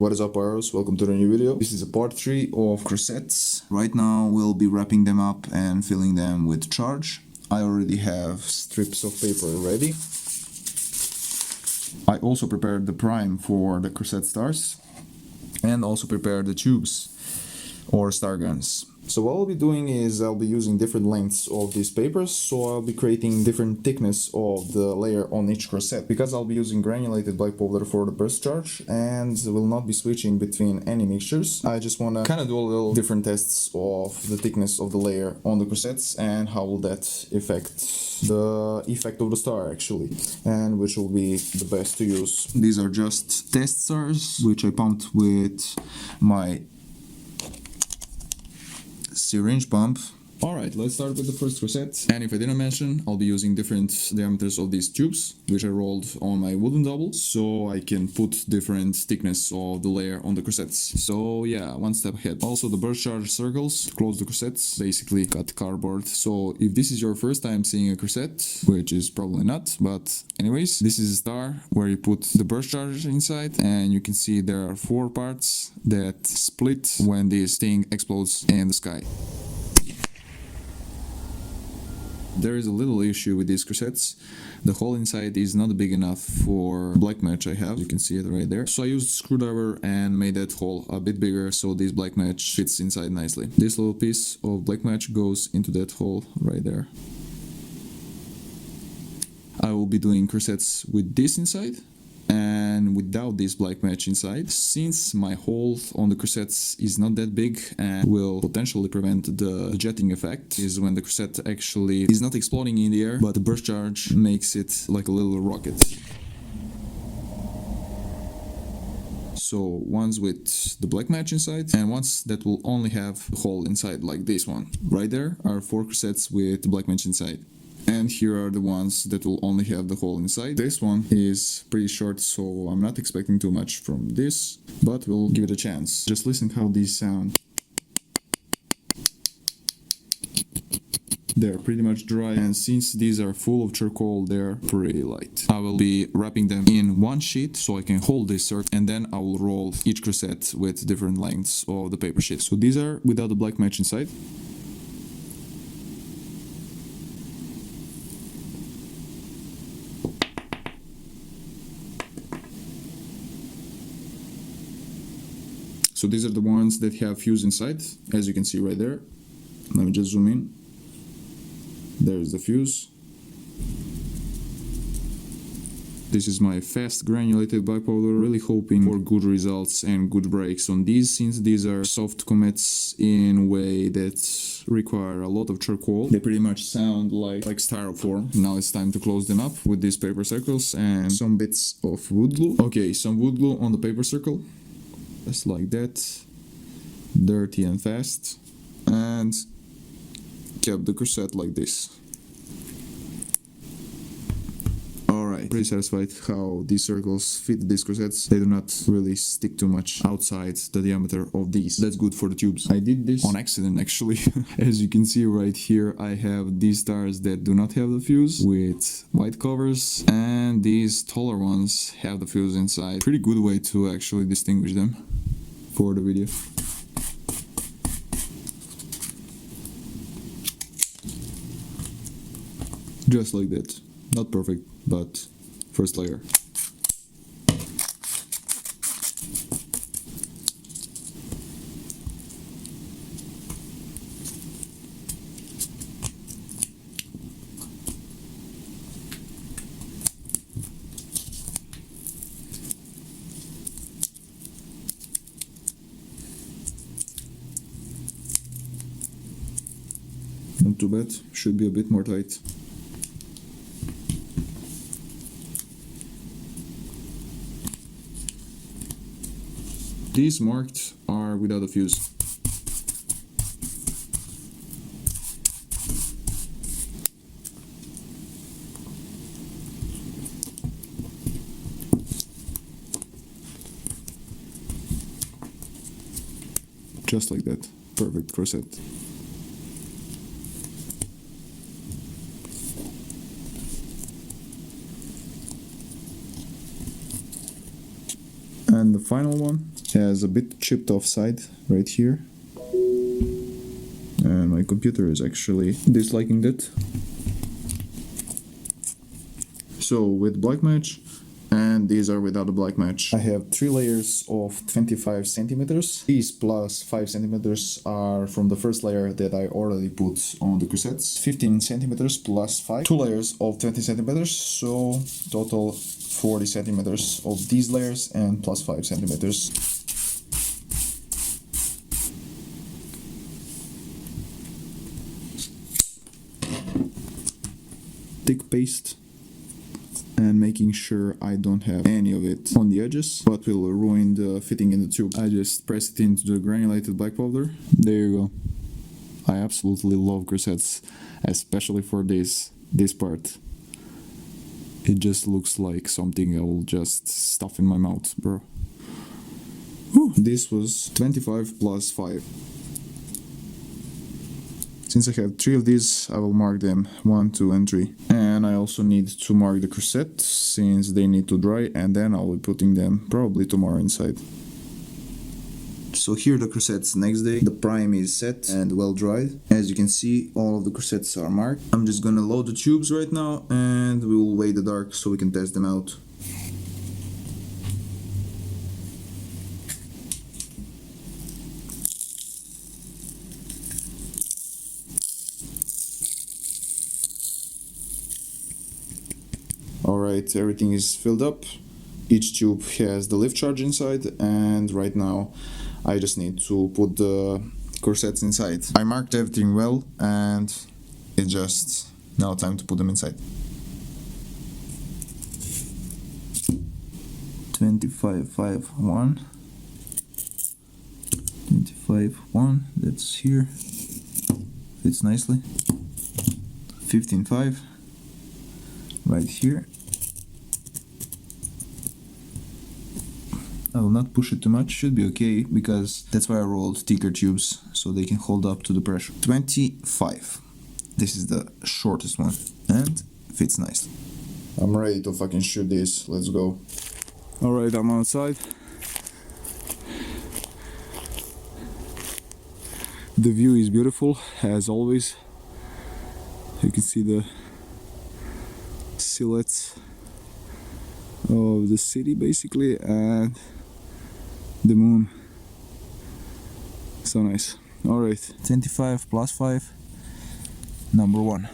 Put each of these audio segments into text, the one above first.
What is up, Aros? Welcome to the new video. This is a part 3 of Crossettes. Right now we'll be wrapping them up and filling them with charge. I already have strips of paper ready. I also prepared the prime for the Crossette stars and also prepared the tubes or star guns. So what I'll be doing is I'll be using different lengths of these papers, so I'll be creating different thickness of the layer on each Crossette, because I'll be using granulated black powder for the burst charge and will not be switching between any mixtures. I just want to kind of do a little different tests of the thickness of the layer on the Crossettes and how will that affect the effect of the star actually, and which will be the best to use. These are just test stars which I pumped with my syringe pump. Alright, let's start with the first Crossette. And if I didn't mention, I'll be using different diameters of these tubes, which I rolled on my wooden double, so I can put different thickness of the layer on the Crossettes. So yeah, one step ahead. Also the burst charge circles to close the Crossettes, basically cut cardboard. So if this is your first time seeing a Crossette, which is probably not, but anyways, this is a star where you put the burst charge inside, and you can see there are 4 parts that split when this thing explodes in the sky. There is a little issue with these Crossettes. The hole inside is not big enough for black match I have. You can see it right there. So I used a screwdriver and made that hole a bit bigger so this black match fits inside nicely. This little piece of black match goes into that hole right there. I will be doing Crossettes with this inside and without this black match inside, since my hole on the Crossettes is not that big and will potentially prevent the jetting effect, is when the Crossette actually is not exploding in the air, but the burst charge makes it like a little rocket. So one's with the black match inside, and one's that will only have a hole inside, like this one. Right there are 4 Crossettes with the black match inside. And here are the ones that will only have the hole inside. This one is pretty short, so I'm not expecting too much from this, but we'll give it a chance. Just listen how these sound. They're pretty much dry, and since these are full of charcoal, they're pretty light. I will be wrapping them in one sheet so I can hold this circle, and then I will roll each Crossette with different lengths of the paper sheet. So these are without the black match inside. So these are the ones that have fuse inside, as you can see right there. Let me just zoom in. There's the fuse. This is my fast granulated black powder, really hoping for good results and good breaks on these, since these are soft comets in a way that require a lot of charcoal. They pretty much sound like styrofoam. Now it's time to close them up with these paper circles and some bits of wood glue. Okay, some wood glue on the paper circle. Just like that, dirty and fast, and kept the Crossette like this. Alright, pretty satisfied how these circles fit these Crossettes. They do not really stick too much outside the diameter of these. That's good for the tubes. I did this on accident actually. As you can see right here, I have these stars that do not have the fuse with white covers, and these taller ones have the fuse inside. Pretty good way to actually distinguish them for the video. Just like that. Not perfect, but first layer. Not too bad, should be a bit more tight. These marked are without a fuse. Just like that. Perfect Crossette. And the final one Has a bit chipped off side right here. And my computer is actually disliking that. So with black match, and these are without a black match. I have 3 layers of 25 centimeters. These plus 5 centimeters are from the first layer that I already put on the Crossettes. 15 centimeters plus 5. 2 layers of 20 centimeters, so total 40 centimeters of these layers and plus 5 centimeters. Thick paste. And making sure I don't have any of it on the edges, what will ruin the fitting in the tube. I just press it into the granulated black powder. There you go. I absolutely love Crossettes, especially for this part. It just looks like something I will just stuff in my mouth, bro. Whew. This was 25 plus 5. Since I have 3 of these, I will mark them 1, 2, and 3. And I also need to mark the Crossette, since they need to dry, and then I'll be putting them probably tomorrow inside. So here the Crossettes next day. The prime is set and well dried. As you can see, all of the Crossettes are marked. I'm just gonna load the tubes right now, and we will wait the dark so we can test them out. Alright, everything is filled up. Each tube has the lift charge inside, and right now I just need to put the Crossettes inside. I marked everything well, and it's just now time to put them inside. 25.5.1, 25.1, that's here, fits nicely. 15.5, right here. I will not push it too much, should be okay, because that's why I rolled thicker tubes, so they can hold up to the pressure. 25. This is the shortest one, and fits nicely. I'm ready to fucking shoot this, let's go. Alright, I'm outside. The view is beautiful, as always. You can see the silhouettes of the city basically, and the moon. So nice. Alright, 25 plus 5, number 1.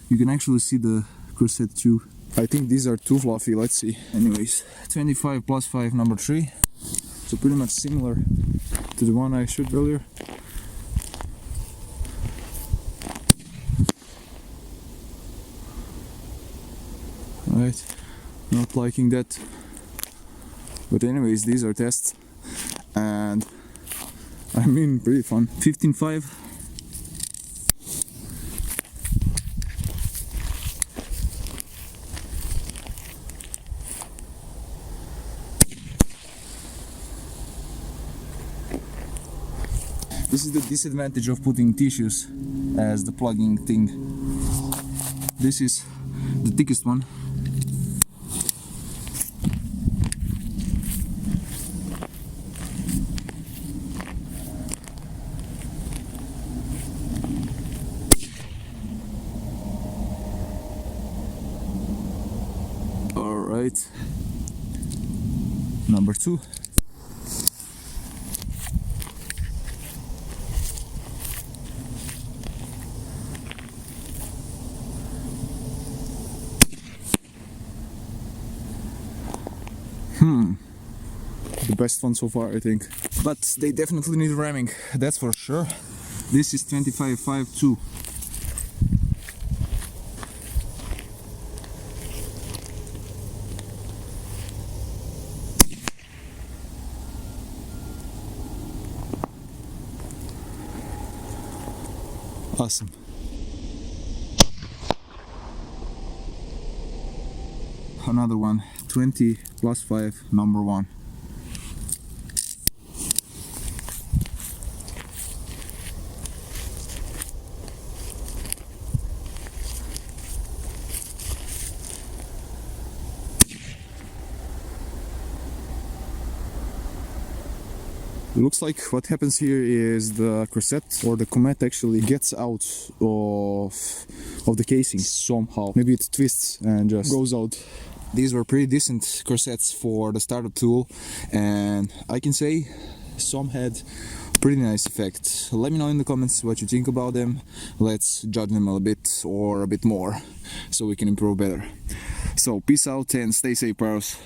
You can actually see the Crossette tube. I think these are too fluffy, let's see. Anyways, 25 plus 5, number 3. So pretty much similar to the one I shot earlier. Alright, not liking that. But anyways, these are tests. And I mean, pretty fun. 15.5. This is the disadvantage of putting tissues as the plugging thing. This is the thickest one. Alright, number 2. The best one so far, I think. But they definitely need ramming, that's for sure. This is 25.5.2. Awesome. Another one, 20 plus 5, number 1. It looks like what happens here is the Crossette or the Comet actually gets out of the casing somehow. Maybe it twists and just goes out. These were pretty decent Crossettes for the startup tool, and I can say some had pretty nice effect. Let me know in the comments what you think about them. Let's judge them a bit or a bit more so we can improve better. So peace out and stay safe, pros.